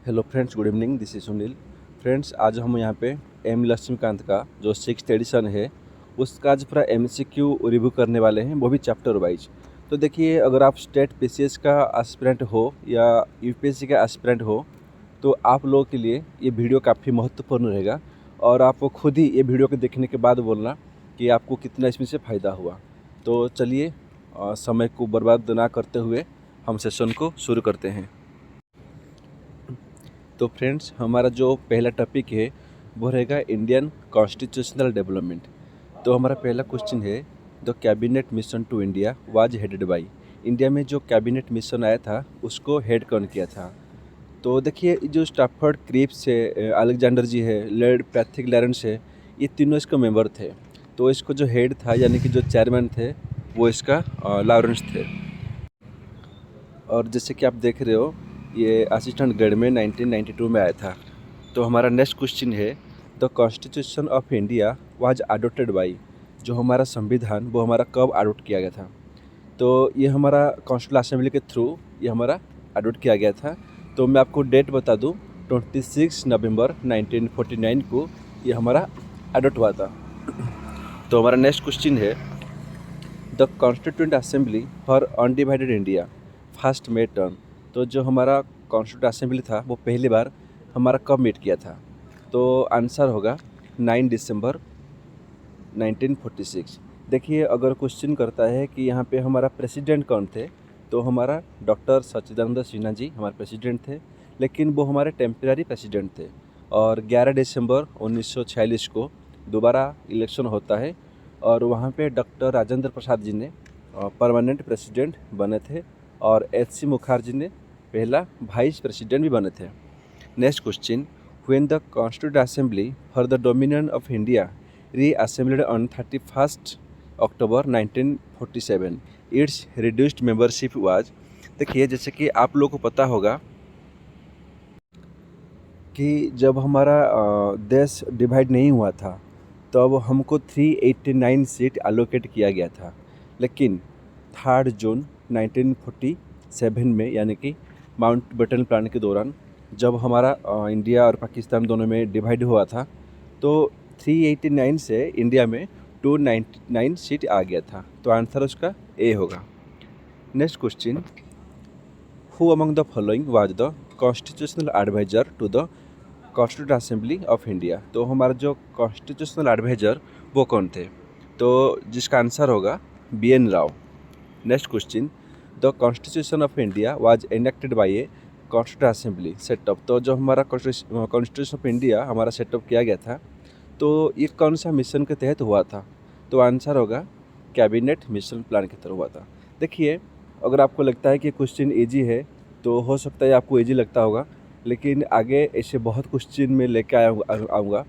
Hello friends, good evening. This is Sunil. Friends, आज हम यहाँ पे एम लक्ष्मीकांत का जो 6th एडिशन है उसका आज पूरा एमसीक्यू रिव्यू करने वाले हैं, वो भी चैप्टर वाइज। तो देखिए, अगर आप स्टेट पीसीएस का एस्पिरेंट हो या यूपीएससी का एस्पिरेंट हो तो आप लोगों के लिए ये वीडियो काफ़ी महत्वपूर्ण रहेगा। और आप खुद ही ये वीडियो को देखने के बाद बोलना कि आपको कितना इसमें से फ़ायदा हुआ। तो चलिए, समय को बर्बाद ना करते हुए हम सेशन को शुरू करते हैं। तो फ्रेंड्स, हमारा जो पहला टॉपिक है वो रहेगा इंडियन कॉन्स्टिट्यूशनल डेवलपमेंट। तो हमारा पहला क्वेश्चन है, the cabinet mission to India was headed by. India में जो कैबिनेट मिशन आया था उसको हेड कौन किया था? तो देखिए, जो स्टैफर्ड क्रिप्स है, अलेक्जेंडर जी है, लॉर्ड पैथिक लॉरेंस है, ये तीनों इसके मेंबर थे। तो इसको जो हेड था यानी कि जो चेयरमैन थे वो इसका लॉरेंस थे। और जैसे कि आप देख रहे हो, ये असिस्टेंट ग्रेड में 1992 में आया था। तो हमारा नेक्स्ट क्वेश्चन है, the constitution of India was adopted by. जो हमारा संविधान वो हमारा कब अडोप्ट किया गया था? तो ये हमारा कॉन्स्टिट्यूशन असेंबली के थ्रू ये हमारा अडोप्ट किया गया था। तो मैं आपको डेट बता दूं, 26 नवंबर 1949 को ये हमारा अडोप्ट हुआ था। तो हमारा नेक्स्ट क्वेश्चन है, the constituent assembly for undivided India first met turn. तो जो हमारा कॉन्स्टिट्यूंट असेंबली था वो पहली बार हमारा कब मीट किया था? तो आंसर होगा 9 दिसंबर 1946। देखिए, अगर क्वेश्चन करता है कि यहाँ पे हमारा प्रेसिडेंट कौन थे, तो हमारा डॉक्टर सच्चिदानंद सिन्हा जी हमारे प्रेसिडेंट थे, लेकिन वो हमारे टेम्पररी प्रेसिडेंट थे। और 11 दिसंबर 1946 को दोबारा इलेक्शन होता है और वहाँ पे डॉक्टर राजेंद्र प्रसाद जी ने परमानेंट प्रेसिडेंट बने थे और एच सी मुखर्जी ने पहला वाइस प्रेसिडेंट भी बने थे। Next question, when the constituent assembly for the dominion of India reassembled on 31 October 1947 its reduced membership was. देखिए, जैसे कि आप लोगों को पता होगा कि जब हमारा देश डिवाइड नहीं हुआ था तब हमको 389 सीट एलोकेट किया गया था। लेकिन 3 जून 1947 में यानी कि माउंटबेटन प्लान के दौरान जब हमारा इंडिया और पाकिस्तान दोनों में डिवाइड हुआ था तो 389 से इंडिया में 299 सीट आ गया था। तो आंसर उसका ए होगा। Next question, who among the following was the constitutional adviser to the constituent assembly of India. तो हमारा जो कॉन्स्टिट्यूशनल एडवाइजर वो कौन थे? तो जिसका आंसर होगा B N Rao. Next question, the constitution of India was enacted by a constituent assembly setup. तो जो हमारा कॉन्स्टिट्यूशन ऑफ इंडिया हमारा सेटअप किया गया था तो ये कौन सा मिशन के तहत हुआ था? तो आंसर होगा कैबिनेट मिशन प्लान के तहत हुआ था। देखिए, अगर आपको लगता है कि क्वेश्चन ईजी है तो हो सकता है आपको ईजी लगता होगा, लेकिन आगे ऐसे बहुत क्वेश्चन में लेके आऊँगा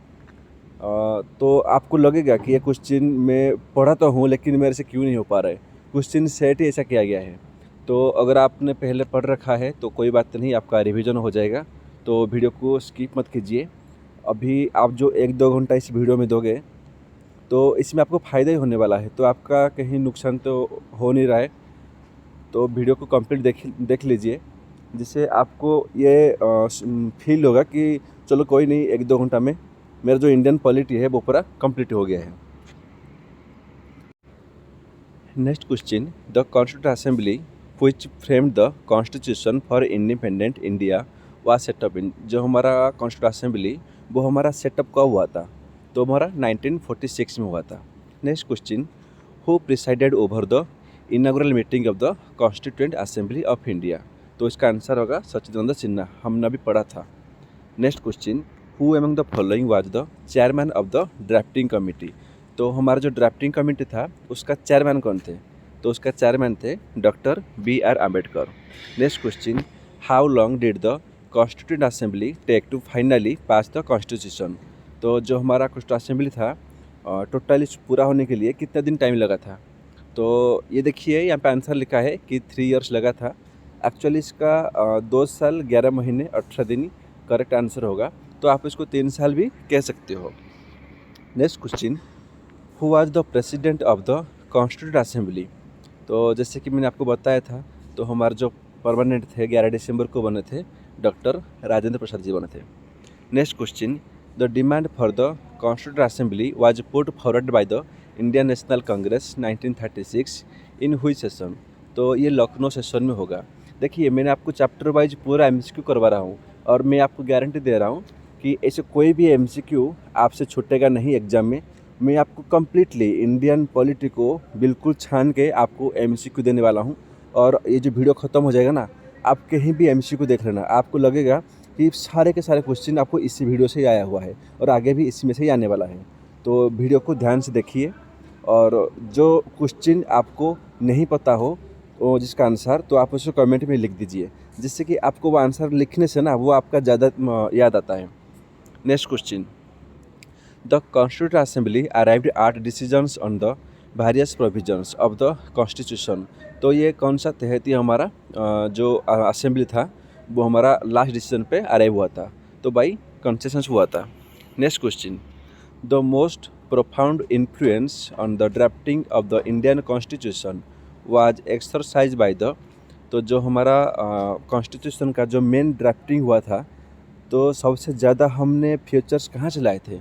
तो आपको लगेगा कि ये क्वेश्चन मैं पढ़ा तो हूँ लेकिन मेरे से क्यों नहीं हो पा रहा है। क्वेश्चन सेट ही ऐसा किया गया है। तो अगर आपने पहले पढ़ रखा है तो कोई बात नहीं, आपका रिवीजन हो जाएगा। तो वीडियो को स्किप मत कीजिए। अभी आप जो 1-2 घंटा इस वीडियो में दोगे तो इसमें आपको फ़ायदा ही होने वाला है, तो आपका कहीं नुकसान तो हो नहीं रहा है। तो वीडियो को कंप्लीट देख लीजिए, जिससे आपको ये फील होगा कि चलो कोई नहीं, 1-2 घंटा में मेरा जो इंडियन पॉलिटी है वो पूरा कंप्लीट हो गया है। Next question, the constituent assembly which framed the constitution for independent India was set up in. जो हमारा कॉन्स्टिट्यूंट असेंबली वो हमारा सेटअप कब हुआ था? तो हमारा 1946 में हुआ था। Next question, who presided over the inaugural meeting of the constituent assembly of India. तो इसका आंसर होगा सच्चिदानंद सिन्हा, हमने अभी पढ़ा था। Next question, who among the following was the chairman of the drafting committee. तो हमारा जो ड्राफ्टिंग कमेटी था उसका चेयरमैन कौन थे? तो उसका चेयरमैन थे doctor B R Ambedkar. Next question, how long did the constituent assembly take to finally pass the constitution. तो जो हमारा कॉन्स्टिट्यूंट असेंबली था टोटली पूरा होने के लिए कितना दिन टाइम लगा था? तो ये देखिए, यहाँ पे आंसर लिखा है कि 3 इयर्स लगा था। एक्चुअली इसका 2 साल 11 महीने 18 दिन करेक्ट आंसर होगा। तो आप इसको 3 साल भी कह सकते हो। Next question, who was the president of the constituent assembly. तो जैसे कि मैंने आपको बताया था, तो हमारा जो परमानेंट थे, 11 दिसंबर को बने थे, डॉक्टर राजेंद्र प्रसाद जी बने थे। Next question, the demand for the constituent assembly was put forward by the Indian national Congress 1936 इन हुई सेशन। तो ये लखनऊ सेशन में होगा। देखिए, मैंने आपको चैप्टर वाइज पूरा एमसीक्यू करवा रहा हूँ और मैं आपको गारंटी दे रहा हूँ कि ऐसे कोई भी एमसीक्यू आपसे छूटेगा नहीं एग्जाम में। मैं आपको कम्प्लीटली इंडियन पॉलिटी को बिल्कुल छान के आपको एमसीक्यू देने वाला हूँ। और ये जो वीडियो ख़त्म हो जाएगा ना, आप कहीं भी एमसीक्यू देख लेना, आपको लगेगा कि सारे के सारे क्वेश्चन आपको इसी वीडियो से ही आया हुआ है और आगे भी इसी में से ही आने वाला है। तो वीडियो को ध्यान से देखिए और जो क्वेश्चन आपको नहीं पता हो वो जिसका आंसर, तो आप उसे कमेंट में लिख दीजिए, जिससे कि आपको वो आंसर लिखने से ना वो आपका ज़्यादा याद आता है। Next question, the constituent assembly arrived at decisions on the various provisions of the constitution. तो ये कौन सा तहत ही हमारा जो असेंबली था वो हमारा लास्ट डिसीजन पे अराइव हुआ था, तो बाई कंसेशंस हुआ था। Next question, the most profound influence on the drafting of the Indian constitution was exercise by the. तो जो हमारा कॉन्स्टिट्यूशन का जो मेन ड्राफ्टिंग हुआ था, तो सबसे ज़्यादा हमने फीचर्स कहाँ से लाए थे,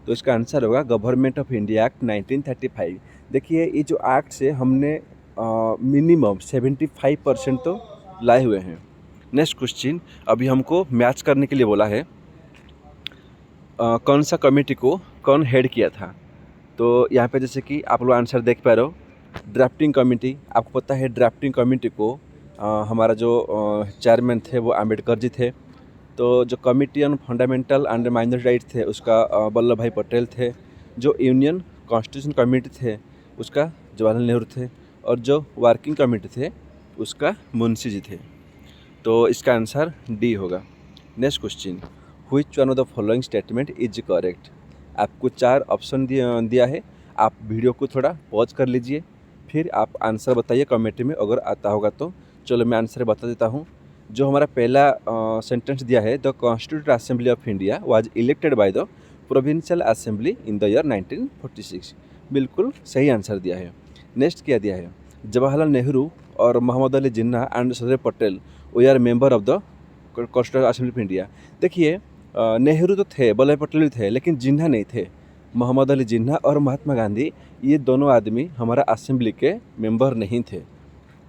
तो इसका आंसर होगा गवर्नमेंट ऑफ इंडिया एक्ट 1935। देखिए, ये जो एक्ट से हमने मिनिमम 75% तो लाए हुए हैं। नेक्स्ट क्वेश्चन, अभी हमको मैच करने के लिए बोला है कौन सा कमेटी को कौन हेड किया था। तो यहाँ पे जैसे कि आप लोग आंसर देख पा रहे हो, ड्राफ्टिंग कमेटी, आपको पता है ड्राफ्टिंग कमेटी को हमारा जो चेयरमैन थे वो आम्बेडकर जी थे। तो जो committee on fundamental and minor right थे उसका वल्लभ भाई पटेल थे। जो यूनियन कॉन्स्टिट्यूशन कमेटी थे उसका जवाहरलाल नेहरू थे। और जो वर्किंग कमेटी थे उसका मुंशी जी थे। तो इसका आंसर डी होगा। Next question, which one of the following statement is correct. आपको 4 ऑप्शन दिया है, आप वीडियो को थोड़ा पॉज कर लीजिए, फिर आप आंसर बताइए कमेंट में अगर आता होगा तो। चलो मैं आंसर बता देता हूँ। जो हमारा पहला सेंटेंस दिया है, the constituent assembly of India was elected by the provincial assembly in the year 1946, बिल्कुल सही आंसर दिया है। नेक्स्ट क्या दिया है, जवाहरलाल नेहरू और Mohammad Ali Jinnah and Sardar Patel we are member of the constituent assembly of India. देखिए, नेहरू तो थे, वल्लभ पटेल भी थे, लेकिन जिन्ना नहीं थे। मोहम्मद अली जिन्ना और महात्मा गांधी, ये दोनों आदमी हमारा असेंबली के मेंबर नहीं थे।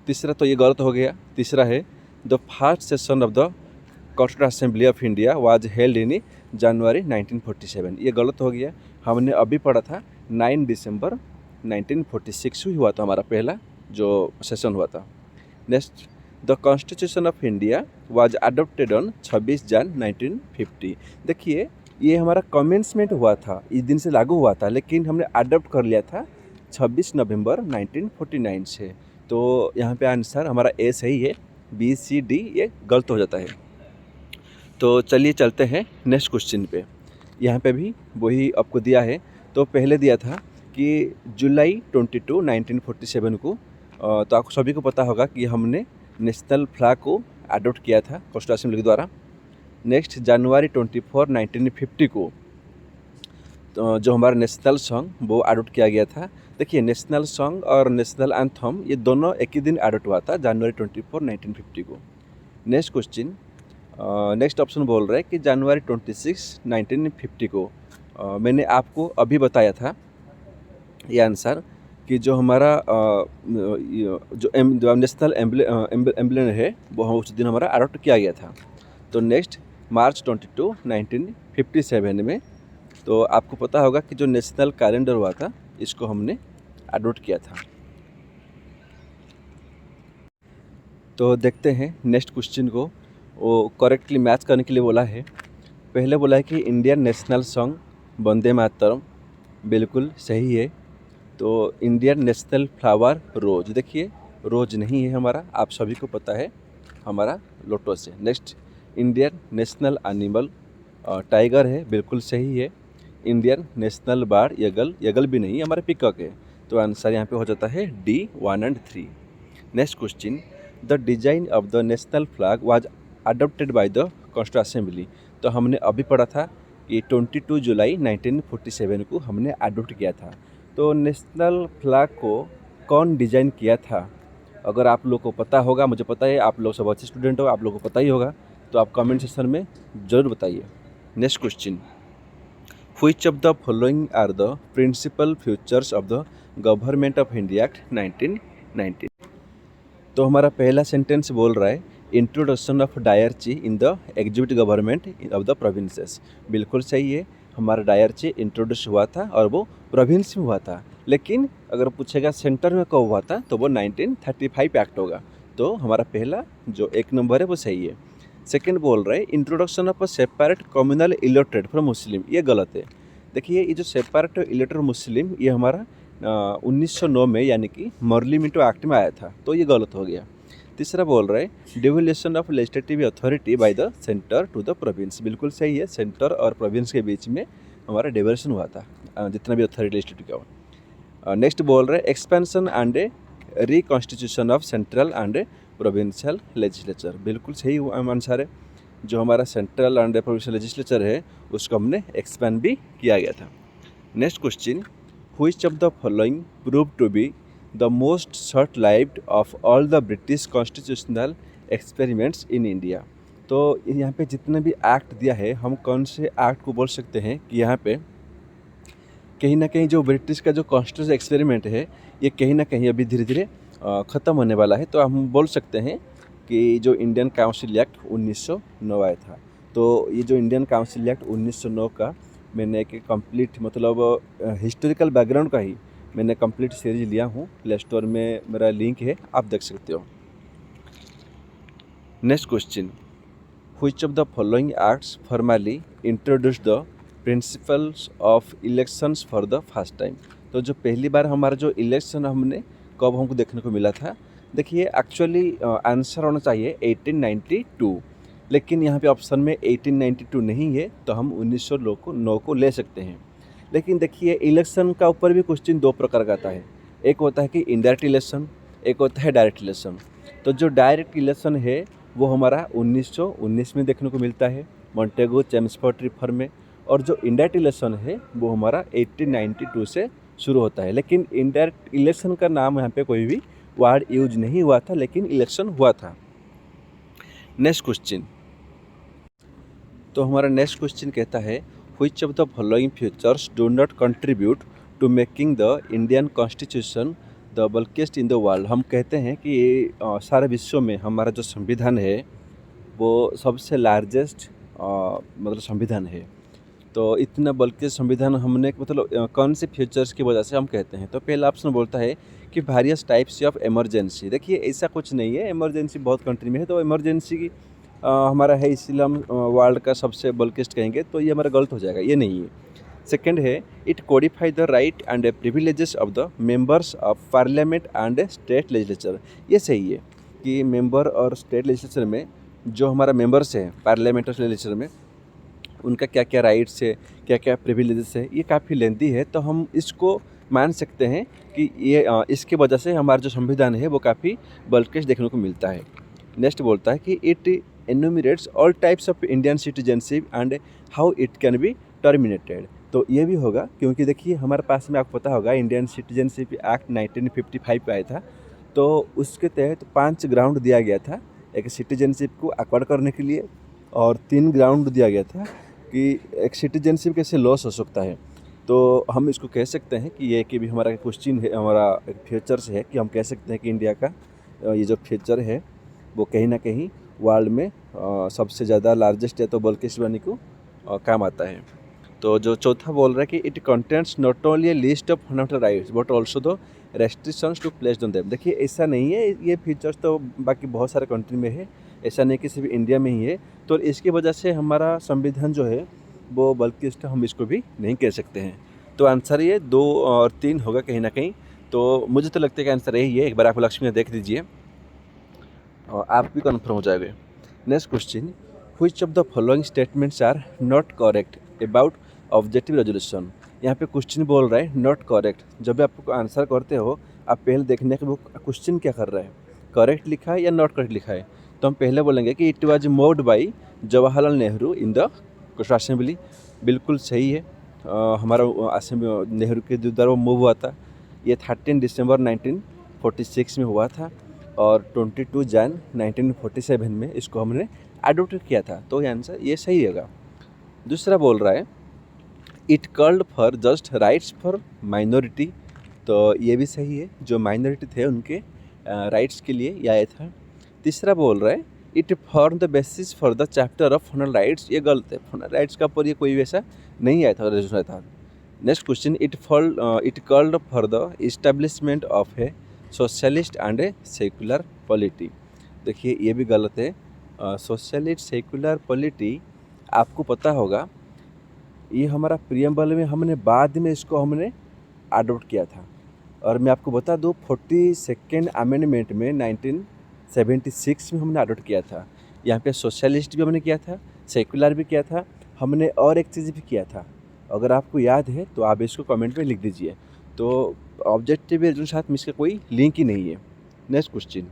तीसरा तो ये गलत हो गया। तीसरा है, the first session of the constituent assembly of India was held in January 1947, ये गलत हो गया। हमने अभी पढ़ा था 9 दिसंबर 1946 ही हुआ था हमारा पहला जो सेशन हुआ था। Next, the constitution of India was adopted on 26 जन 1950। देखिए, ये हमारा कमेंसमेंट हुआ था, इस दिन से लागू हुआ था, लेकिन हमने अडोप्ट कर लिया था 26 नवंबर 1949 से। तो यहाँ पे आंसर हमारा ए सही है, बी सी डी ये गलत हो जाता है। तो चलिए चलते हैं नेक्स्ट क्वेश्चन पे। यहाँ पे भी वही आपको दिया है। तो पहले दिया था कि जुलाई 22 1947 को, तो आपको सभी को पता होगा कि हमने नेशनल फ्लैग को अडॉप्ट किया था कॉन्स्टिट्यूंट असेंबली के द्वारा। नेक्स्ट, जनवरी 24 1950 को तो जो हमारा नेशनल सॉन्ग वो अडॉप्ट किया गया था। देखिए, नेशनल सॉन्ग और नेशनल एंथम ये दोनों एक ही दिन अडॉप्ट हुआ था, जनवरी 24 1950 को। नेक्स्ट क्वेश्चन, नेक्स्ट ऑप्शन बोल रहा है कि जनवरी 26 1950 को। मैंने आपको अभी बताया था ये आंसर कि जो हमारा जो नेशनल एम्बलम है वो उस दिन हमारा अडॉप्ट किया गया था। तो नेक्स्ट, मार्च 22 1957 में, तो आपको पता होगा कि जो नेशनल कैलेंडर हुआ था इसको हमने अडॉप्ट किया था। तो देखते हैं नेक्स्ट क्वेश्चन को, वो करेक्टली मैच करने के लिए बोला है। पहले बोला है कि Indian national song Vande Mataram, बिल्कुल सही है। तो इंडियन नेशनल फ्लावर रोज, देखिए रोज नहीं है हमारा, आप सभी को पता है हमारा लोटस है। Next, Indian national animal tiger है, बिल्कुल सही है। इंडियन नेशनल बर्ड यगल, यगल भी नहीं, हमारा पिकॉक है। तो आंसर यहाँ पे हो जाता है डी 1 और 3। Next question, the design of the national flag was adopted by the constituent assembly. तो हमने अभी पढ़ा था कि 22 जुलाई 1947 को हमने अडॉप्ट किया था। तो नेशनल फ्लैग को कौन डिजाइन किया था, अगर आप लोग को पता होगा, मुझे पता है आप लोग सब अच्छे स्टूडेंट हो, आप लोग को पता ही होगा, तो आप कमेंट सेक्शन में ज़रूर बताइए। Next question, which of the following are the principal features of the government of India act 1990। तो हमारा पहला सेंटेंस बोल रहा है introduction of dyarchy in the executive government of the provinces. बिल्कुल सही है, हमारा डायरची इंट्रोड्यूस हुआ था और वो प्रोविंस में हुआ था, लेकिन अगर पूछेगा सेंटर में कब हुआ था तो वो 1935 एक्ट होगा। तो हमारा पहला जो एक नंबर है वो सही है। सेकंड बोल रहा है introduction of a separate communal elected from Muslim, ये गलत है। देखिए ये जो सेपरेट इलेक्टेड मुस्लिम ये हमारा 1909 में यानी कि मर्ली मिंटो एक्ट में आया था, तो ये गलत हो गया। तीसरा बोल रहा है devolution of legislative authority by the centre to the province. बिल्कुल सही है, सेंटर और प्रोविंस के बीच में हमारा डिवोल्यूशन हुआ था, जितना भी अथॉरिटी लेजिस्लेटिव का। नेक्स्ट बोल रहे हैं expansion and reconstitution of central and provincial legislature. बिल्कुल सही आंसर है, जो हमारा सेंट्रल एंड प्रोविंशियल लेजिस्लेचर है उसको हमने एक्सपेंड भी किया गया था। Next question, which of the following prove to be the most short lived of all the British constitutional experiments in India. तो यहाँ पे जितने भी एक्ट दिया है हम कौन से एक्ट को बोल सकते हैं कि यहाँ पे कहीं ना कहीं जो ब्रिटिश का जो कॉन्स्टिट्यूशनल एक्सपेरिमेंट है ये कहीं ना कहीं अभी धीरे धीरे ख़त्म होने वाला है। तो हम बोल सकते हैं कि जो इंडियन काउंसिल एक्ट 1909 आया था, तो ये जो इंडियन काउंसिल एक्ट 1909 का मैंने एक कंप्लीट मतलब हिस्टोरिकल बैकग्राउंड का ही मैंने कंप्लीट सीरीज लिया हूँ, प्ले स्टोर में मेरा लिंक है, आप देख सकते हो। Next question, which of the following acts formally introduce the principles of elections for the first time. तो जो पहली बार हमारा जो इलेक्शन हमने कब हमको देखने को मिला था, देखिए एक्चुअली आंसर होना चाहिए 1892, लेकिन यहाँ पे ऑप्शन में 1892 नहीं है, तो हम 1909 को ले सकते हैं। लेकिन देखिए इलेक्शन का ऊपर भी क्वेश्चन दो प्रकार का आता है, एक होता है कि इनडायरेक्ट इलेक्शन, एक होता है डायरेक्ट इलेक्शन। तो जो डायरेक्ट इलेक्शन है वो हमारा 1919 में देखने को मिलता है मॉन्टेगो चेम्सफोर्ड रिफॉर्म में, और जो इनडायरेक्ट इलेक्शन है वो हमारा 1892 से शुरू होता है। लेकिन इनडायरेक्ट इलेक्शन का नाम यहाँ पे कोई भी वर्ड यूज नहीं हुआ था, लेकिन इलेक्शन हुआ था। नेक्स्ट क्वेश्चन, तो हमारा नेक्स्ट क्वेश्चन कहता है which of the following features do not contribute to making the Indian constitution the bulkiest in the world. हम कहते हैं कि सारे विश्व में हमारा जो संविधान है वो सबसे लार्जेस्ट मतलब संविधान है। तो इतना बल्कि संविधान हमने मतलब कौन से फीचर्स की वजह से हम कहते हैं, तो पहला ऑप्शन बोलता है कि वेरियस टाइप्स ऑफ इमरजेंसी। देखिए ऐसा कुछ नहीं है, इमरजेंसी बहुत कंट्री में है, तो इमरजेंसी की हमारा है इसलिए हम वर्ल्ड का सबसे बल्केस्ट कहेंगे, तो ये हमारा गलत हो जाएगा, ये नहीं है। सेकेंड है it Codify the right and privileges of the members of parliament and state legislature. ये सही है कि मेंबर और स्टेट लेजिस्लेचर में जो हमारा मेंबर्स हैं पार्लियामेंट और लेजिस्लेचर में उनका क्या क्या राइट्स है, क्या क्या प्रिविलेजेस है, ये काफ़ी लेंदी है, तो हम इसको मान सकते हैं कि ये इसके वजह से हमारा जो संविधान है वो काफ़ी बल्केस्ट देखने को मिलता है। नेक्स्ट बोलता है कि it enumerates all types of Indian citizenship and how it can be terminated. तो ये भी होगा क्योंकि देखिए हमारे पास में आपको पता होगा इंडियन सिटीजनशिप एक्ट 1955 पे आया था, तो उसके तहत 5 ग्राउंड दिया गया था एक सिटीजनशिप को एक्वायर करने के लिए, और 3 ग्राउंड दिया गया था कि एक सिटीजनशिप कैसे लॉस हो सकता है। तो हम इसको कह सकते हैं कि ये कि भी हमारा क्वेश्चन है, हमारा एक फीचर्स है कि हम कह सकते हैं कि इंडिया का ये जो फीचर है वो कहीं ना कहीं वर्ल्ड में सबसे ज़्यादा लार्जेस्ट है, तो बल्कि बनने को काम आता है। तो जो चौथा बोल रहा है कि it contents not only a list of fundamental rights but also the restrictions to place on them. देखिए ऐसा नहीं है, ये फीचर्स तो बाकी बहुत सारे कंट्री में है, ऐसा नहीं कि सिर्फ इंडिया में ही है। तो इसकी वजह से हमारा संविधान जो है वो बल्कि हम इसको भी नहीं कह सकते हैं। तो आंसर ये 2 और 3 होगा कहीं ना कहीं। तो मुझे तो लगता है कि आंसर यही है, एक बार आप लक्ष्मी देख दीजिए और आप भी कन्फर्म हो जाएंगे। Next question, which of the following statements are not correct about objective resolution. यहाँ पे क्वेश्चन बोल रहा है नॉट करेक्ट। जब भी आप आंसर करते हो आप पहले देखने के वो क्वेश्चन क्या कर रहा है, करेक्ट लिखा है या नॉट करेक्ट लिखा है। तो हम पहले बोलेंगे कि it was moved by Jawaharlal Nehru in the assembly. बिल्कुल सही है, हमारा नेहरू के द्वारा वो मूव हुआ था, ये 13 दिसंबर 1946 में हुआ था। और 22 जन 1947 में इसको हमने अडोप्ट किया था। तो ये आंसर ये सही होगा। दूसरा बोल रहा है it called for just rights for minority, तो ये भी सही है, जो माइनॉरिटी थे उनके राइट्स के लिए ये आया था। तीसरा बोल रहा है it form the basis for the chapter of फंडल rights, ये गलत है, फंडल राइट्स का ऊपर ये कोई वैसा नहीं आया था, रेजोनेट था। Next question it called for the establishment of A socialist and a secular polity, देखिए ये भी गलत है। सोशलिस्ट सेकुलर पॉलिटी आपको पता होगा ये हमारा प्रियम्बल में हमने बाद में इसको हमने अडोप्ट किया था। और मैं आपको बता दूँ 42nd अमेंडमेंट में 1976 में हमने अडोप्ट किया था। यहाँ पे सोशलिस्ट भी हमने किया था, सेकुलर भी किया था, हमने और एक चीज़ भी किया था। अगर आपको याद है तो आप इसको कमेंट में लिख दीजिए। तो ऑब्जेक्टिव रीजन साथ में इसका कोई लिंक ही नहीं है। Next question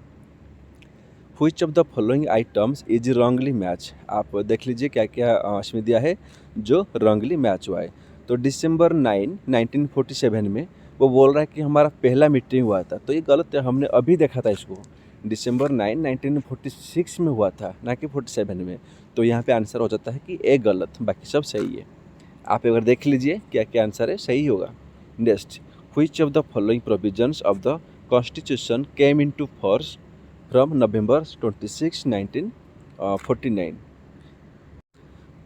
which of the following items is wrongly match, आप देख लीजिए क्या क्या इसमें दिया है जो रॉन्गली मैच हुआ है। तो December 9, 1947 में वो बोल रहा है कि हमारा पहला मीटिंग हुआ था, तो ये गलत है, हमने अभी देखा था इसको। December 9, 1946 में हुआ था, ना कि 47 में। तो यहाँ पे आंसर हो जाता है कि ए गलत, बाकी सब सही है। आप एक बार देख लीजिए क्या क्या आंसर है, सही होगा। Next which of the following provisions of the constitution came into force from November 26, 1949,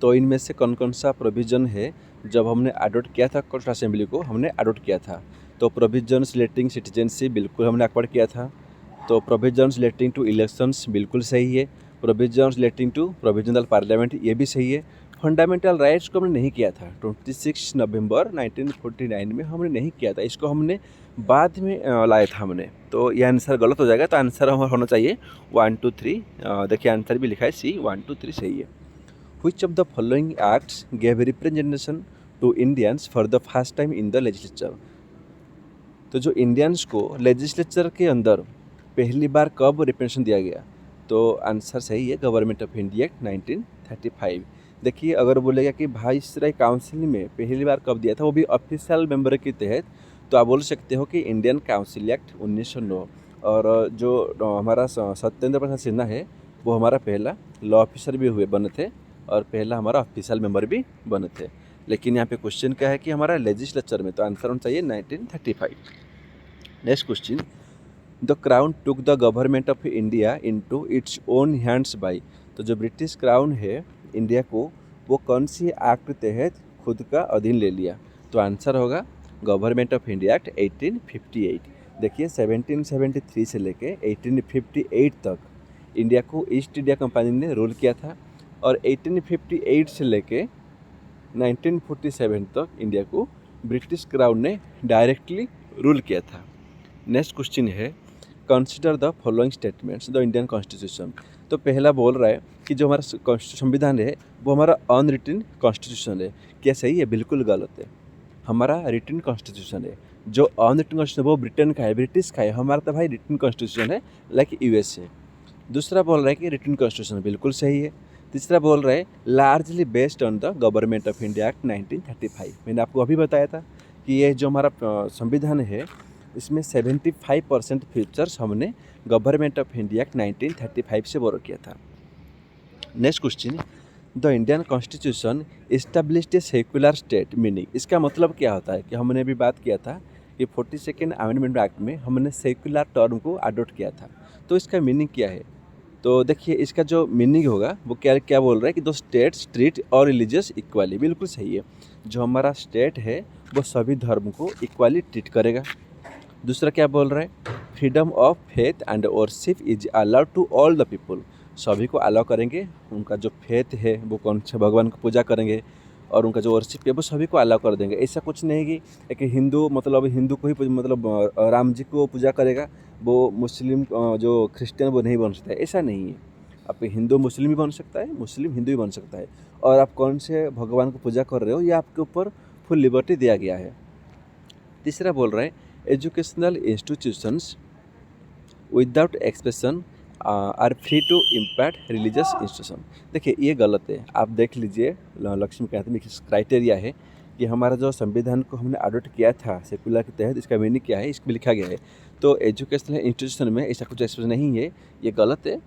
तो इनमें से कौन कौन सा प्रोविज़न है जब हमने अडोप्ट किया था कॉन्स्टिट्यूशन असेंबली को हमने अडोप्ट किया था। तो प्रोविजंस रिलेटिंग सिटीजनशिप बिल्कुल हमने अक्वायर किया था। तो प्रोविजंस रिलेटिंग टू इलेक्शंस बिल्कुल सही है। Provisions relating to provisional parliament ये भी सही है। फंडामेंटल राइट्स को हमने नहीं किया था, 26 नवंबर 1949 में हमने नहीं किया था, इसको हमने बाद में लाया था हमने। तो ये आंसर गलत हो जाएगा, तो आंसर हमारा होना चाहिए 1 2 3। देखिए आंसर भी लिखा है सी, 1 2 3 सही है। Which of the following acts gave representation to Indians for the first time in the legislature? तो जो इंडियंस को लेजिस्लेचर के अंदर पहली बार कब रिप्रेजेंटेशन दिया गया, तो आंसर सही है गवर्नमेंट ऑफ इंडिया एक्ट 1935। देखिए अगर बोलेगा कि वाइसराय काउंसिल में पहली बार कब दिया था, वो भी ऑफिशियल मेंबर के तहत, तो आप बोल सकते हो कि इंडियन काउंसिल एक्ट 1909। और जो हमारा सत्येंद्र प्रसाद सिन्हा है वो हमारा पहला लॉ ऑफिसर भी हुए बने थे और पहला हमारा ऑफिशियल मेंबर भी बने थे। लेकिन यहाँ पे क्वेश्चन क्या है कि हमारा लेजिस्लेचर में, तो आंसर होना चाहिए 1935। Next question the crown took the government of India into its own hands bye, तो जो ब्रिटिश क्राउन है इंडिया को वो कौन सी एक्ट के तहत खुद का अधीन ले लिया, तो आंसर होगा गवर्नमेंट ऑफ इंडिया एक्ट 1858। देखिए 1773 से लेके 1858 तक इंडिया को ईस्ट इंडिया कंपनी ने रूल किया था और 1858 से लेके 1947 तक इंडिया को ब्रिटिश क्राउन ने डायरेक्टली रूल किया था। नेक्स्ट क्वेश्चन है consider the following statements the Indian constitution, तो पहला बोल रहा है कि जो हमारा संविधान है वो हमारा अनरिटन कॉन्स्टिट्यूशन है, क्या सही है? बिल्कुल गलत है, हमारा रिटन कॉन्स्टिट्यूशन है। जो अनरिटन कॉन्स्टिट्यूशन वो ब्रिटेन का है, ब्रिटिश का है, हमारा तो भाई रिटन कॉन्स्टिट्यूशन है लाइक यूएस है। दूसरा बोल रहा है कि रिटन कॉन्स्टिट्यूशन बिल्कुल सही है। तीसरा बोल रहा है largely based on the government of India act 1935, मैंने आपको अभी बताया था कि ये जो हमारा संविधान है इसमें 75% फीचर्स हमने गवर्नमेंट ऑफ इंडिया एक्ट 1935 से बोरो किया था। Next question the Indian constitution established a secular state meaning, इसका मतलब क्या होता है कि हमने भी बात किया था कि 42nd अमेंडमेंट एक्ट में हमने सेकुलर टर्म को अडॉप्ट किया था, तो इसका मीनिंग क्या है? तो देखिए इसका जो मीनिंग होगा वो क्या क्या बोल रहा है कि दो स्टेट ट्रीट और रिलीजियस इक्वली, बिल्कुल सही है, जो हमारा स्टेट है वो सभी धर्म को इक्वली ट्रीट करेगा। दूसरा क्या बोल रहा है freedom of faith and worship is allowed to all the people, सभी को अलाउ करेंगे, उनका जो फेथ है वो कौन से भगवान को पूजा करेंगे और उनका जो वर्शिप है वो सभी को अलाउ कर देंगे। ऐसा कुछ नहीं कि एक हिंदू मतलब हिंदू को ही मतलब राम जी को पूजा करेगा, वो मुस्लिम जो क्रिश्चियन वो नहीं बन सकता है, ऐसा नहीं है। आप हिंदू मुस्लिम भी बन सकता है, मुस्लिम हिंदू भी बन सकता है, और आप कौन से भगवान को पूजा कर रहे हो ये आपके ऊपर फुल लिबर्टी दिया गया है। तीसरा बोल रहा है educational institutions without expression are free to impact religious institution, देखिए ये गलत है। आप देख लीजिए लक्ष्मीकांत में क्राइटेरिया है कि हमारा जो संविधान को हमने अडॉप्ट किया था सेकुलर के तहत, इसका मीनिंग क्या है इसमें लिखा गया है तो एजुकेशनल इंस्टीट्यूशन में ऐसा कुछ एक्सप्रेशन नहीं है, ये गलत है,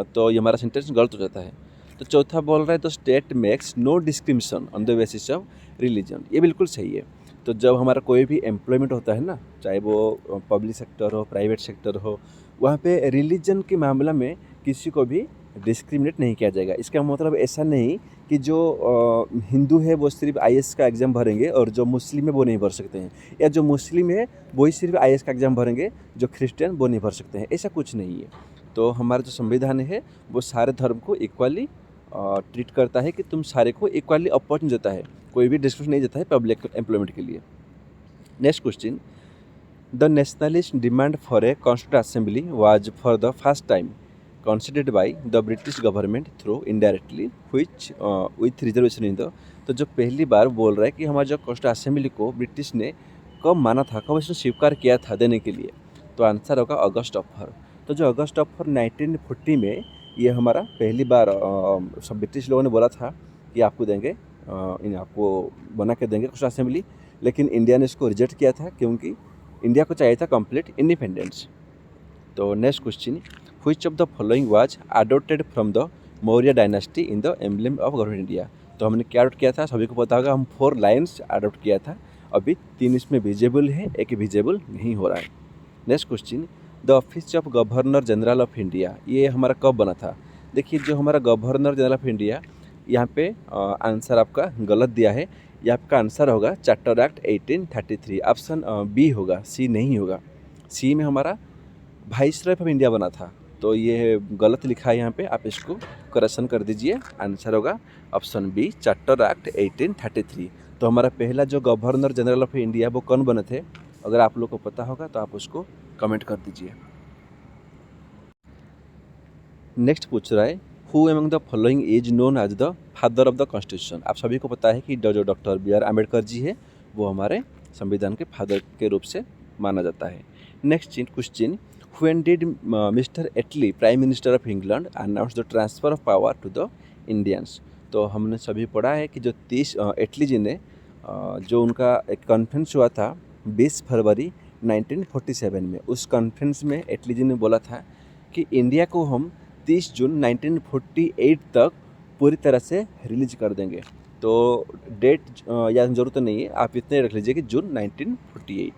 तो ये हमारा सेंटेंस गलत हो जाता है। तो चौथा बोल रहा है the state makes no discrimination on the basis of religion, ये बिल्कुल सही है। तो जब हमारा कोई भी एम्प्लॉयमेंट होता है ना, चाहे वो पब्लिक सेक्टर हो, प्राइवेट सेक्टर हो, वहाँ पे रिलीजन के मामला में किसी को भी डिस्क्रिमिनेट नहीं किया जाएगा। इसका मतलब ऐसा नहीं कि जो हिंदू है वो सिर्फ आईएएस का एग्ज़ाम भरेंगे और जो मुस्लिम है वो नहीं भर सकते हैं, या जो मुस्लिम है वही सिर्फ आईएएस का एग्ज़ाम भरेंगे, जो क्रिश्चियन वो नहीं भर सकते हैं, ऐसा कुछ नहीं है। तो हमारा जो संविधान है वो सारे धर्म को इक्वली ट्रीट करता है कि तुम सारे को इक्वली अपॉर्चुनिटी देता है, कोई भी डिस्क्रिमिनेशन नहीं देता है पब्लिक एम्प्लॉयमेंट के लिए। Next question, the nationalist demand for a constituent assembly was for the first time considered by the British government through indirectly which with reservation in the, तो जो पहली बार बोल रहा है कि हमारा जो कॉन्स्टिट्यूंट असेंबली को ब्रिटिश ने कब माना था, कब इसने स्वीकार किया था देने के लिए, तो आंसर होगा अगस्त ऑफर। तो जो अगस्त ऑफर 1940 में ये हमारा पहली बार सब ब्रिटिश लोगों ने बोला था कि आपको देंगे, आपको बना के देंगे कॉन्स्टिट्यूंट असेंबली, लेकिन इंडिया ने इसको रिजेक्ट किया था क्योंकि इंडिया को चाहिए था कंप्लीट इंडिपेंडेंस। तो next question, which of the following was adopted from the Maurya dynasty in the emblem of government India. तो हमने क्या अडोप्ट किया था, सभी को पता होगा, हम 4 लाइन्स अडोप्ट किया था, अभी 3 इसमें विजिबल है, एक विजिबल नहीं हो रहा है। Next question, the office of governor general of India, ये हमारा कब बना था। देखिए जो हमारा गवर्नर जनरल ऑफ इंडिया, यहाँ पे आंसर आपका गलत दिया है, ये आपका आंसर होगा चार्टर एक्ट 1833, ऑप्शन बी होगा, सी नहीं होगा। सी में हमारा वाइसरॉय ऑफ इंडिया बना था, तो ये गलत लिखा है यहाँ पे, आप इसको करेक्शन कर दीजिए, आंसर होगा ऑप्शन बी चार्टर एक्ट 1833। तो हमारा पहला जो गवर्नर जनरल ऑफ इंडिया वो कौन बने थे, अगर आप लोग को पता होगा तो आप उसको कमेंट कर दीजिए। नेक्स्ट पूछ रहा है, who among the following is known as the father of the constitution. आप सभी को पता है कि जो डॉक्टर बी.आर. अम्बेडकर जी है वो हमारे संविधान के फादर के रूप से माना जाता है। Next question, when did Mr. Attlee, Prime Minister of England, announce the transfer of power to the Indians। तो हमने सभी पढ़ा है कि जो 30 एटली जी ने जो उनका एक कॉन्फ्रेंस हुआ था 20 फरवरी 1947 में, उस कॉन्फ्रेंस में एटली जी ने बोला था कि इंडिया को हम 30 जून 1948 तक पूरी तरह से रिलीज कर देंगे। तो डेट याद जरूरत नहीं है, आप इतने रख लीजिए कि जून 1948।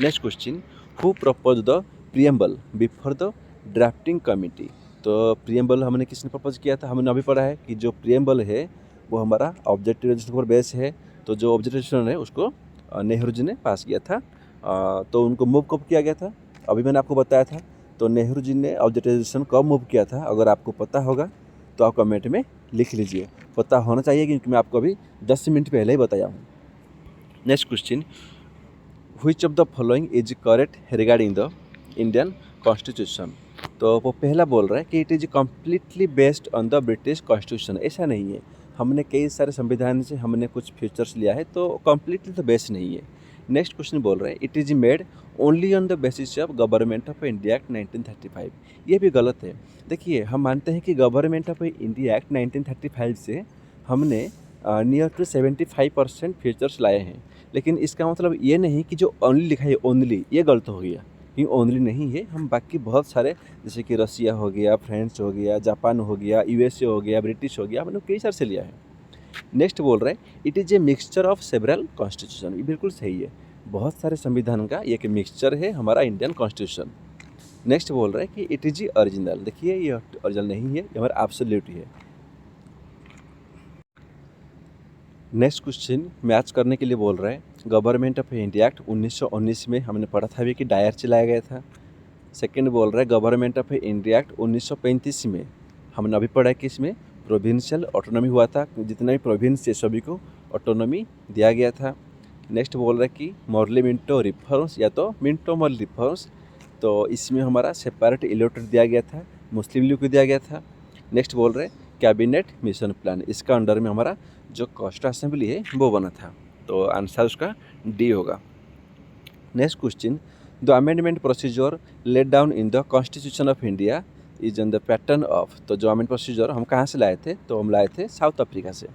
Next question, who propose the preamble before the drafting committee. तो प्रियम्बल हमने किसने प्रपोज किया था, हमने अभी पढ़ा है कि जो प्रियम्बल है वो हमारा ऑब्जेक्टिव रेजोल्यूशन पर बेस है, तो जो ऑब्जेक्टिव रेजोल्यूशन है उसको नेहरू जी ने पास किया था। तो उनको मूव कब किया गया था, अभी मैंने आपको बताया था। तो नेहरू जी ने ऑब्जेक्टिव रेजोल्यूशन कब मूव किया था, अगर आपको पता होगा तो आप कमेंट में लिख लीजिए, पता होना चाहिए क्योंकि मैं आपको अभी 10 मिनट पहले ही बताया हूँ। Next question, which of the following is correct regarding the Indian constitution. तो वो पहला बोल रहा है कि it is completely based on the British constitution. ऐसा नहीं है, हमने कई सारे संविधान से हमने कुछ फीचर्स लिया है, तो कम्प्लीटली तो बेस्ड नहीं है। नेक्स्ट क्वेश्चन बोल रहा है it is made only on the basis of government of India act 1935। ये भी गलत है। देखिए हम मानते हैं कि गवर्नमेंट ऑफ इंडिया एक्ट 1935 से हमने नियर टू 75% फीचर्स लाए हैं, लेकिन इसका मतलब ये नहीं कि जो ओनली लिखा है ओनली, ये गलत हो गया। ये ओनली नहीं है, हम बाकी बहुत सारे जैसे कि रसिया हो गया, फ्रांस हो गया, जापान हो गया, यूएसए हो गया, ब्रिटिश हो गया, हमने कई सारे से लिया है। नेक्स्ट बोल रहा है it is a mixture of several constitution. ये बिल्कुल सही है, बहुत सारे संविधान का एक मिक्सचर है हमारा इंडियन कॉन्स्टिट्यूशन। नेक्स्ट बोल रहा है कि इट इज़ ओरिजिनल। देखिए ये ओरिजिनल नहीं है, ये हमारा एब्सोल्यूट है। नेक्स्ट क्वेश्चन मैच करने के लिए बोल रहा है गवर्नमेंट ऑफ इंडिया एक्ट 1919 में हमने पढ़ा था अभी कि डायर चलाया गया था। सेकंड बोल रहा है गवर्नमेंट ऑफ इंडिया एक्ट 1935 में हमने अभी पढ़ा कि इसमें प्रोविंशियल ऑटोनॉमी हुआ था, जितना भी प्रोविंस है सभी को ऑटोनॉमी दिया गया था। नेक्स्ट बोल रहा है कि मॉर्ले मिंटो रिफॉर्म्स या तो मिंटो मॉर्ले रिफॉर्म्स, तो इसमें हमारा सेपरेट इलेक्टेड दिया गया था, मुस्लिम लीग को दिया गया था। नेक्स्ट बोल रहे हैं कैबिनेट मिशन प्लान, इसका अंडर में हमारा जो कॉन्स्टिट्यूंट असेंबली है वो बना था, तो आंसर उसका डी होगा। Next question, the amendment procedure laid down in the constitution of India is on the pattern of. तो जो अमेंडमेंट प्रोसीजर हम कहाँ से लाए थे, तो हम लाए थे साउथ अफ्रीका से।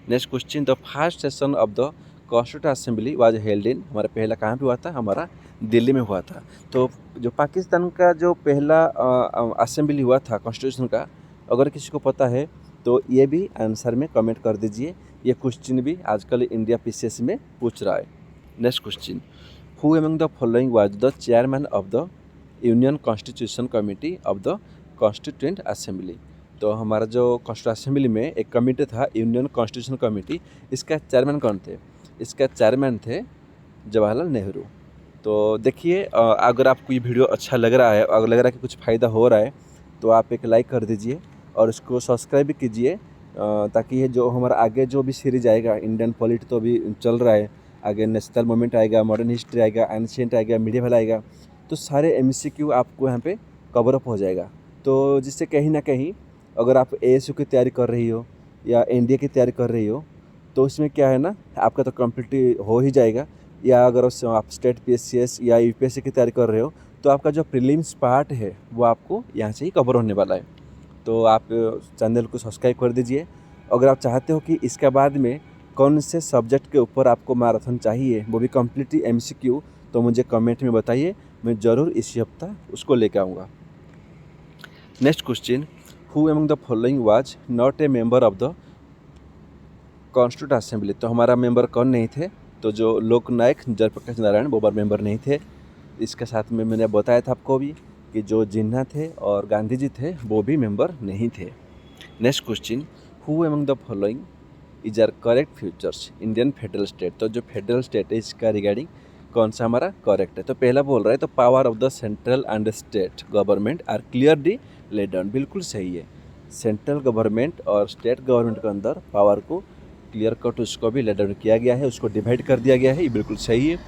Next question, the first session of the constituent assembly was held इन, हमारा पहला कहाँ पे हुआ था, हमारा दिल्ली में हुआ था। तो जो पाकिस्तान का जो पहला असेंबली हुआ था कॉन्स्टिट्यूशन का, अगर किसी को पता है तो ये भी आंसर में कमेंट कर दीजिए। ये क्वेश्चन भी आजकल इंडिया पीसीएस में पूछ रहा है। Next question, who among the following was the chairman of the union constitution committee of the constituent assembly. तो हमारा जो कॉन्स्टिट्यूएंट असेंबली में एक कमेटी था यूनियन कॉन्स्टिट्यूशन कमेटी, इसका चेयरमैन कौन थे? इसका चेयरमैन थे जवाहरलाल नेहरू। तो देखिए अगर आपको ये वीडियो अच्छा लग रहा है, अगर लग रहा है कि कुछ फ़ायदा हो रहा है, तो आप एक लाइक कर दीजिए और इसको सब्सक्राइब भी कीजिए, ताकि ये जो हमारा आगे जो भी सीरीज आएगा, इंडियन पॉलिटी तो अभी चल रहा है, आगे नेशनल मूवमेंट आएगा, मॉडर्न हिस्ट्री आएगा, एंशिएंट आएगा, मीडिएवल आएगा, तो सारे एमसीक्यू आपको यहाँ पे कवर अप हो जाएगा। तो जिससे कहीं ना कहीं अगर आप एएसयू की तैयारी कर रही हो या एनडीए की तैयारी कर रही हो, तो इसमें क्या है ना, आपका तो कंप्लीट हो ही जाएगा। या अगर आप स्टेट पीएससीएस या यूपीएससी की तैयारी कर रहे हो, तो आपका जो प्रीलिम्स पार्ट है वो आपको यहाँ से ही कवर होने वाला है। तो आप चैनल को सब्सक्राइब कर दीजिए। अगर आप चाहते हो कि इसके बाद में कौन से सब्जेक्ट के ऊपर आपको मैराथन चाहिए, वो भी कम्प्लीटली एमसीक्यू, तो मुझे कमेंट में बताइए, मैं ज़रूर इसी हफ्ता उसको लेकर आऊँगा। Next question, who among the following was not a member of the constituent assembly. तो हमारा मेंबर कौन नहीं थे? तो जो लोकनायक जयप्रकाश नारायण वो मेंबर नहीं थे। इसके साथ में मैंने बताया था आपको भी कि जो जिन्ना थे और गांधी जी थे वो भी मेंबर नहीं थे। Next question, who among the following is are correct features Indian federal state. तो जो फेडरल स्टेट है इसका रिगार्डिंग कौन सा हमारा करेक्ट है? तो पहला बोल रहा है तो power of the central and state government are clearly laid down, बिल्कुल सही है। सेंट्रल गवर्नमेंट और स्टेट गवर्नमेंट के अंदर पावर को क्लियर कट उसको भी लेड डाउन किया गया है, उसको डिवाइड कर दिया गया है, ये बिल्कुल सही है।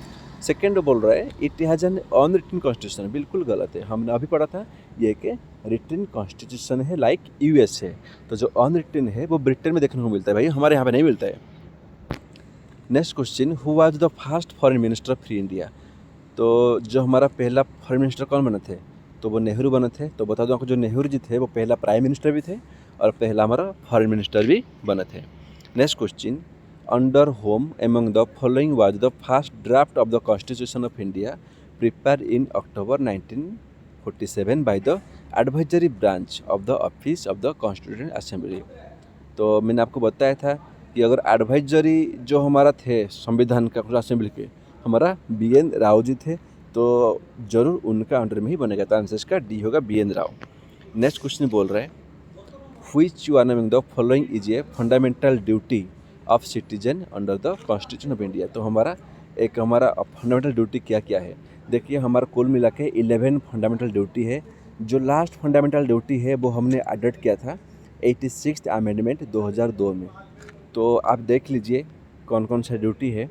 सेकेंड बोल रहा है it has an unwritten constitution, बिल्कुल गलत है। हमने अभी पढ़ा था ये कि रिटन कॉन्स्टिट्यूशन है लाइक यूएस है। तो जो अनरिटन है वो ब्रिटेन में देखने को मिलता है भाई, हमारे यहाँ पे नहीं मिलता है। Next question, who was the first foreign minister of free India. तो जो हमारा पहला फॉरेन मिनिस्टर कौन बने थे? तो वो नेहरू बने थे। तो बता दो आपको, जो नेहरू जी थे वो पहला प्राइम मिनिस्टर भी थे और पहला हमारा फॉरेन मिनिस्टर भी बने थे। Next question, under home among the following was the first draft of the constitution of India prepare in October 1947 by the advisory branch of the office of the constituent assembly. तो मैंने आपको बताया था कि अगर एडवाइजरी जो हमारा थे संविधान का असेंबली के, हमारा बीएन राव जी थे, तो ज़रूर उनका अंडर में ही बनेगा। तो आंसर इसका डी होगा, बीएन राव। नेक्स्ट क्वेश्चन बोल रहे हैं which one among the following is a fundamental duty of citizen under the constitution of India. तो हमारा फंडामेंटल ड्यूटी क्या क्या है? देखिए हमारा कुल मिला के 11 फंडामेंटल ड्यूटी है। जो लास्ट फंडामेंटल ड्यूटी है वो हमने अडॉप्ट किया था 86th अमेंडमेंट 2002 में। तो आप देख लीजिए कौन कौन सा ड्यूटी है।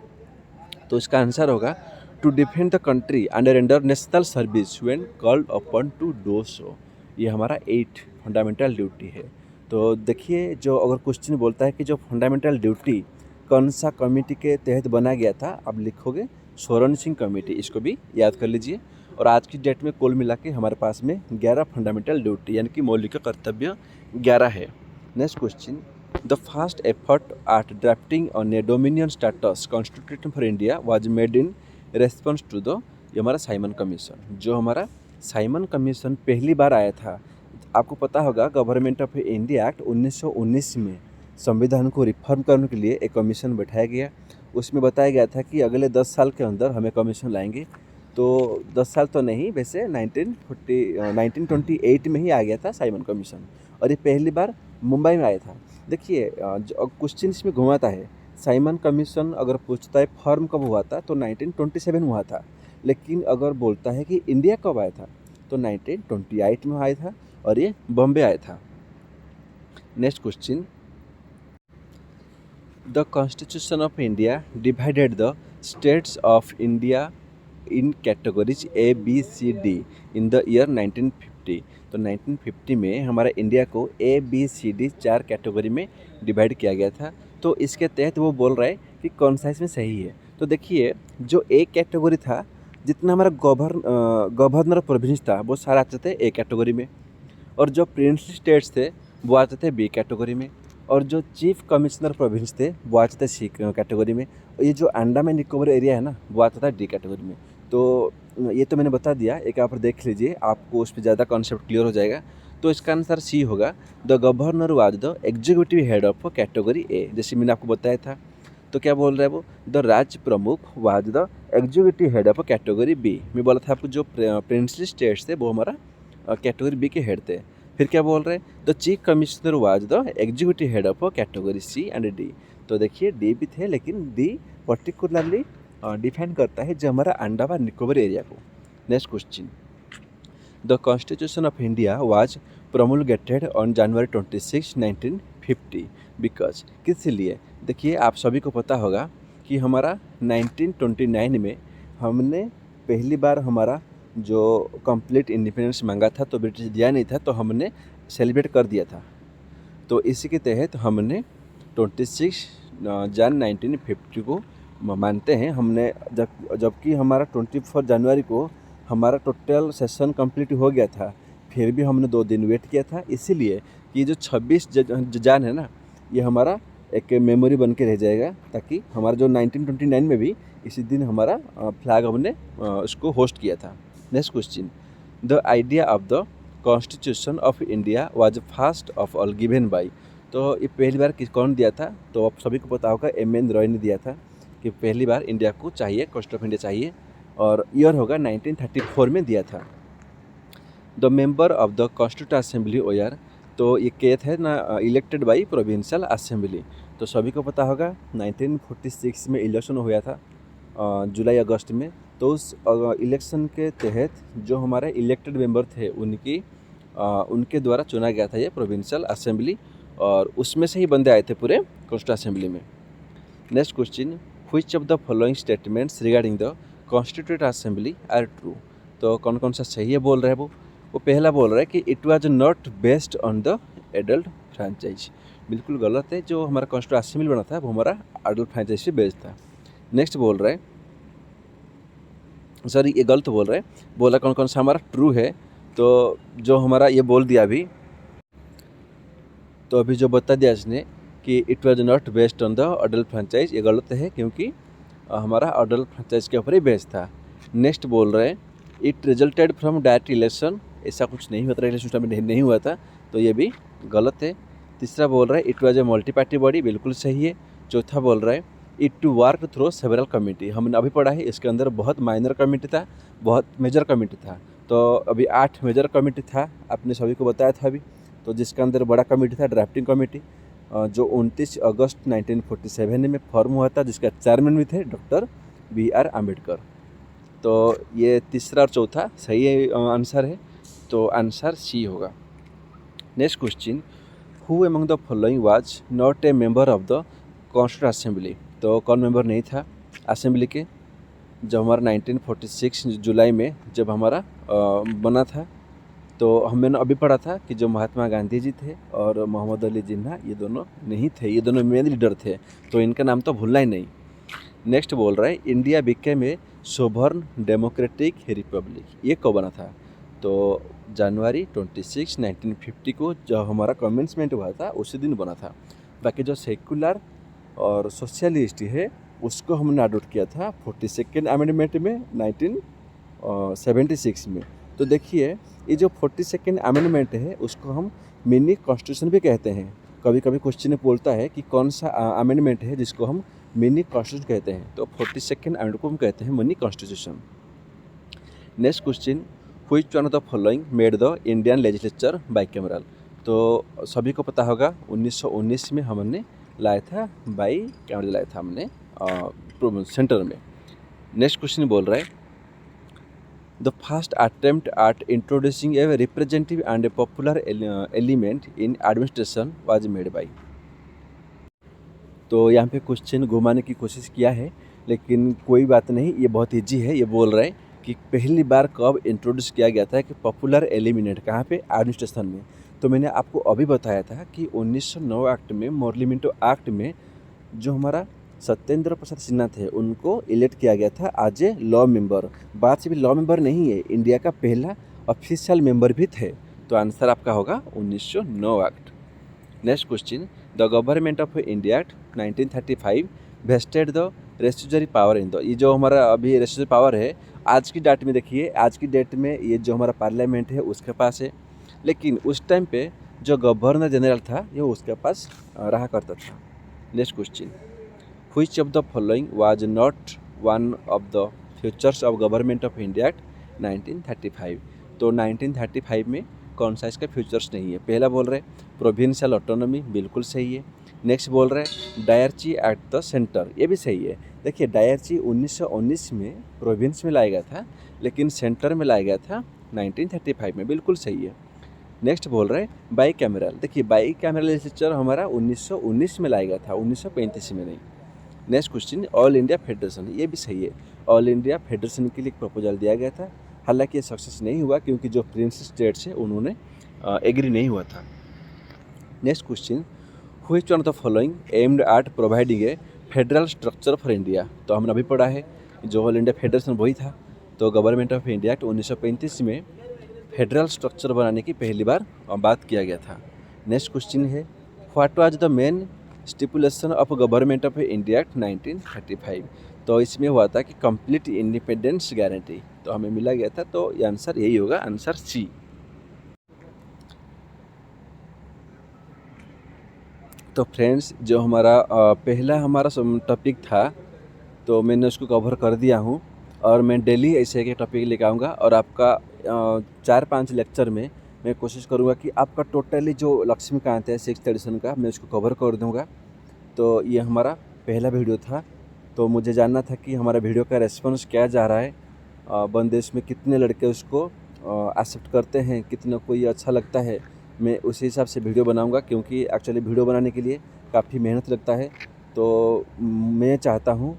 तो इसका आंसर होगा to defend the country under national service when called upon to do so. ये हमारा 8 फंडामेंटल ड्यूटी है। तो देखिए जो अगर क्वेश्चन बोलता है कि जो फंडामेंटल ड्यूटी कौन सा कमेटी के तहत बनाया गया था, आप लिखोगे सोरेन सिंह कमेटी, इसको भी याद कर लीजिए। और आज की डेट में कुल मिला के हमारे पास में 11 फंडामेंटल ड्यूटी यानी कि मौलिक कर्तव्य 11 है। Next question, the first effort at drafting on a dominion status constitution for India was made in response to the, ये हमारा साइमन कमीशन। जो हमारा साइमन कमीशन पहली बार आया था, आपको पता होगा गवर्नमेंट ऑफ इंडिया एक्ट 1919 में संविधान को रिफॉर्म करने के लिए एक कमीशन बैठाया गया। उसमें बताया गया था कि अगले 10 साल के अंदर हमें कमीशन लाएंगे। तो 10 साल तो नहीं, वैसे 1928 में ही आ गया था साइमन कमीशन, और ये पहली बार मुंबई में आया था। देखिए क्वेश्चन इसमें घुमाता है, साइमन कमीशन अगर पूछता है फॉर्म कब हुआ था तो 1927 में हुआ था, लेकिन अगर बोलता है कि इंडिया कब आया था तो 1928 में आया था और ये बॉम्बे आया था। Next question, the constitution of India divided the states of India in categories A B C D in the year 1950। तो 1950 में हमारा इंडिया को A B C D 4 category में डिवाइड किया गया था। तो इसके तहत वो बोल रहा है कि कौन सा इसमें सही है। तो देखिए जो ए कैटेगरी था, जितना हमारा गवर्नर प्रोविंस था वो सारे आते थे ए कैटेगरी में, और जो प्रिंसली स्टेट्स थे वो आते थे बी कैटेगरी में, और जो चीफ कमिश्नर प्रोविंस थे वो आ जाता है सी कैटेगरी में। और ये जो अंडमान निकोबार एरिया है ना वो आता था डी कैटेगरी में। तो ये तो मैंने बता दिया, एक आप देख लीजिए, आपको उस पर ज़्यादा कॉन्सेप्ट क्लियर हो जाएगा। तो इसका आंसर सी होगा, the governor was the executive head of category A, जैसे मैंने आपको बताया था। तो क्या बोल रहा है वो, the Rajya Pramukh was the executive head of category B. मैं बोला था आपको जो प्रिंसली स्टेट्स थे वो हमारा कैटेगरी बी के हेड थे। फिर क्या बोल रहे हैं, the chief commissioner was the executive head of category C and D. तो देखिए डी भी थे, लेकिन डी पर्टिकुलरली डिफाइन करता है जो हमारा अंडमान निकोबार एरिया को। Next question, the constitution of India was promulgated on January 26, 1950 because, किस लिए। देखिए आप सभी को पता होगा कि हमारा 1929 में हमने पहली बार हमारा जो कंप्लीट इंडिपेंडेंस मांगा था, तो ब्रिटिश दिया नहीं था, तो हमने सेलिब्रेट कर दिया था। तो इसी के तहत हमने 26 जन 1950 को मानते हैं हमने। जबकि हमारा 24 जनवरी को हमारा टोटल सेशन कंप्लीट हो गया था, फिर भी हमने 2 दिन वेट किया था, इसीलिए कि जो 26 जान है ना, ये हमारा एक मेमोरी बन के रह जाएगा, ताकि हमारा जो 1929 में भी इसी दिन हमारा फ्लैग हमने उसको होस्ट किया था। Next question, the idea of the constitution of India was first of all given by. तो ये पहली बार कौन दिया था, तो आप सभी को पता होगा एम.एन. रॉय ने दिया था कि पहली बार इंडिया को चाहिए, कॉन्स्टिट्यूशन ऑफ इंडिया चाहिए, और ईयर होगा 1934 में दिया था। The member of the constituent assembly were, तो ये कहते हैं ना इलेक्टेड बाई प्रोविंशियल असेंबली। तो सभी को पता होगा 1946 में इलेक्शन हुआ था जुलाई अगस्त में। तो उस इलेक्शन के तहत जो हमारे इलेक्टेड मेंबर थे उनके द्वारा चुना गया था ये प्रोविंशियल असेंबली, और उसमें से ही बंदे आए थे पूरे कॉन्स्टिट्यूंट असेंबली में। Next question, which of the following statements regarding the constituent assembly are true. तो कौन कौन सा सही है बोल रहे हैं वो पहला बोल रहा है कि it was not based on the adult franchise. बिल्कुल गलत है, जो हमारा कॉन्स्टिट्यूंट असेंबली बना था वो हमारा एडल्ट फ्रेंचाइज से बेस्ड था। नेक्स्ट बोल रहा है, सॉरी ये गलत बोल रहा है, बोला कौन कौन सा हमारा ट्रू है। तो जो हमारा ये बोल दिया अभी, तो अभी जो बता दिया इसने कि it was not based on the adult franchise, ये गलत है, क्योंकि हमारा अडल्ट फ्रेंचाइज के ऊपर ही बेस्ड था। नेक्स्ट बोल रहे हैं, it resulted from direct election, ऐसा कुछ नहीं होता, इलेक्शन सिस्टम में नहीं हुआ था, तो ये भी गलत है। तीसरा बोल रहा है it was a multi party body, बिल्कुल सही है। चौथा बोल रहा है it to work through several committee, हमने अभी पढ़ा है इसके अंदर बहुत माइनर कमेटी था, बहुत मेजर कमेटी था। तो अभी 8 मेजर कमेटी था, आपने सभी को बताया था अभी। तो जिसके अंदर बड़ा कमेटी था ड्राफ्टिंग कमेटी, जो 29 अगस्त 1947 में फॉर्म हुआ था, जिसका चेयरमैन भी थे डॉक्टर B.R. अम्बेडकर। तो ये तीसरा और चौथा सही आंसर है, तो आंसर सी होगा। Next question, who among the following was not a member of the constituent assembly. तो कौन मेंबर नहीं था असेंबली के, जब हमारा 1946 जुलाई में जब हमारा बना था। तो हमने अभी पढ़ा था कि जो महात्मा गांधी जी थे और मोहम्मद अली जिन्ना, ये दोनों नहीं थे, ये दोनों मेन लीडर थे, तो इनका नाम तो भूलना ही नहीं। नेक्स्ट बोल रहा है India became a sovereign democratic Republic, ये कब बना था। तो जनवरी 26, 1950 को जब हमारा कमेंसमेंट हुआ था उसी दिन बना था। बाकी जो सेकुलर और सोशलिस्ट है उसको हमने अडोप्ट किया था 42nd अमेंडमेंट में 1976 में। तो देखिए ये जो 42nd अमेंडमेंट है उसको हम मिनी कॉन्स्टिट्यूशन भी कहते हैं। कभी कभी क्वेश्चन बोलता है कि कौन सा अमेंडमेंट है जिसको हम मिनी कॉन्स्टिट्यूशन कहते हैं, तो 42nd अमेंडमेंट को हम कहते हैं mini constitution. Next question, which one of the following made the Indian legislature bicameral. तो सभी को पता होगा 1919 में हमने लाया था बाइकैमरल, लाया था हमने सेंटर में। नेक्स्ट क्वेश्चन बोल रहा है the first attempt at introducing a representative and A popular element in administration was made by. तो यहाँ पे क्वेश्चन घुमाने की कोशिश किया है, लेकिन कोई बात नहीं, ये बहुत ईजी है। ये बोल रहा है कि पहली बार कब इंट्रोड्यूस किया गया था कि पॉपुलर एलिमेंट कहाँ पे, एडमिनिस्ट्रेशन में। तो मैंने आपको अभी बताया था कि 1909 एक्ट में, मोरली मिंटो एक्ट में, जो हमारा सत्येंद्र प्रसाद सिन्हा थे उनको इलेक्ट किया गया था एज ए लॉ मेंबर। बात सिर्फ लॉ मेंबर नहीं है, इंडिया का पहला ऑफिशियल मेंबर भी थे। तो आंसर आपका होगा 1909 act. Next question, the government of India act 1935 vested the restitutory power in the, ये जो हमारा अभी रेस्टिट्यूटरी पावर है आज की डेट में, देखिए आज की डेट में ये जो हमारा पार्लियामेंट है उसके पास है, लेकिन उस टाइम पे जो गवर्नर जनरल था ये उसके पास रहा करता था। Next question, which of the following was not one of the features of government of India act 1935। तो 1935 में कौन सा इसका फ्यूचर्स नहीं है? पहला बोल रहे प्रोविंशियल ऑटोनॉमी, बिल्कुल सही है। नेक्स्ट बोल रहे डायरची एट द सेंटर, ये भी सही है। देखिए डायरची 1919 में प्रोविंस में लाया गया था, लेकिन सेंटर में लाया गया था 1935 में, बिल्कुल सही है। नेक्स्ट बोल रहे हैं बाई कैमरल, देखिए बाई कैमरल लेजिस्लेचर हमारा 1919 में लाया गया था, 1935 में नहीं। Next question, all India federation, ये भी सही है। ऑल इंडिया फेडरेशन के लिए एक प्रपोजल दिया गया था, हालांकि ये सक्सेस नहीं हुआ क्योंकि जो प्रिंस स्टेट्स है उन्होंने एग्री नहीं हुआ था। Next question, which one of the following aimed at providing A federal structure for India. तो हमने अभी पढ़ा है जो ऑल इंडिया फेडरेशन वही था। तो गवर्नमेंट ऑफ इंडिया एक्ट 1935 में फेडरल स्ट्रक्चर बनाने की पहली बार बात किया गया था। नेक्स्ट क्वेश्चन है, what was the main stipulation of government of India act 1935। तो इसमें हुआ था कि कंप्लीट इंडिपेंडेंस गारंटी, तो हमें मिला गया था, तो ये आंसर यही होगा, आंसर सी। तो फ्रेंड्स जो हमारा पहला हमारा टॉपिक था तो मैंने उसको कवर कर दिया हूँ, और मैं डेली ऐसे के टॉपिक लेकर आऊँगा, और आपका 4-5 लेक्चर में मैं कोशिश करूँगा कि आपका टोटली जो लक्ष्मीकांत है 6th एडिशन का मैं उसको कवर कर दूँगा। तो ये हमारा पहला वीडियो था, तो मुझे जानना था कि हमारा वीडियो का रेस्पॉन्स क्या जा रहा है, बंदेश में कितने लड़के उसको एक्सेप्ट करते हैं, कितना को ये अच्छा लगता है। मैं उसी हिसाब से वीडियो बनाऊंगा, क्योंकि एक्चुअली वीडियो बनाने के लिए काफ़ी मेहनत लगता है। तो मैं चाहता हूं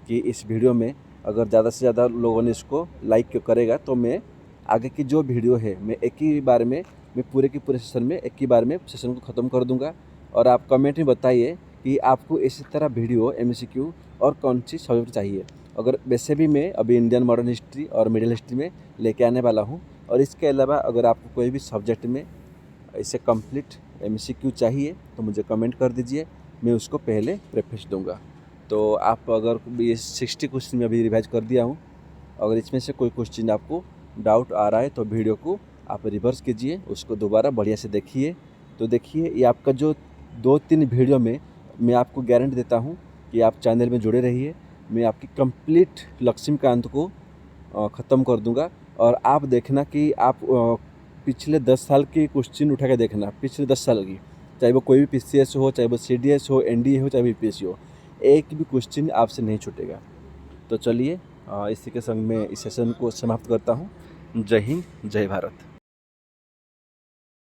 कि इस वीडियो में अगर ज़्यादा से ज़्यादा लोगों ने इसको लाइक करेगा तो मैं आगे की जो वीडियो है मैं एक ही बार में, मैं पूरे के पूरे सेशन में एक ही बार में सेशन को ख़त्म कर दूंगा। और आप कमेंट में बताइए कि आपको इसी तरह वीडियो MCQ और कौन सी सब्जेक्ट चाहिए। अगर वैसे भी मैं अभी इंडियन मॉडर्न हिस्ट्री और मिडिल हिस्ट्री में लेके आने वाला हूँ, और इसके अलावा अगर आपको कोई भी सब्जेक्ट में इसे कंप्लीट MCQ चाहिए तो मुझे कमेंट कर दीजिए, मैं उसको पहले प्रेफरेंस दूंगा। तो आप अगर ये 60 क्वेश्चन में अभी रिवाइज कर दिया हूँ, अगर इसमें से कोई क्वेश्चन आपको डाउट आ रहा है तो वीडियो को आप रिवर्स कीजिए, उसको दोबारा बढ़िया से देखिए। तो देखिए ये आपका जो 2-3 वीडियो में मैं आपको गारंटी देता हूँ कि आप चैनल में जुड़े रहिए, मैं आपकी कंप्लीट लक्ष्मीकांत को ख़त्म कर दूंगा। और आप देखना कि आप पिछले 10 साल के क्वेश्चन उठा के देखना, पिछले 10 साल की, चाहे वो कोई भी PCS हो, चाहे वो CDS हो, NDA हो, चाहे वो UPSC हो, एक भी क्वेश्चन आपसे नहीं छूटेगा। तो चलिए इसी के संग मैं इस सेशन को समाप्त करता हूँ। जय हिंद, जय भारत।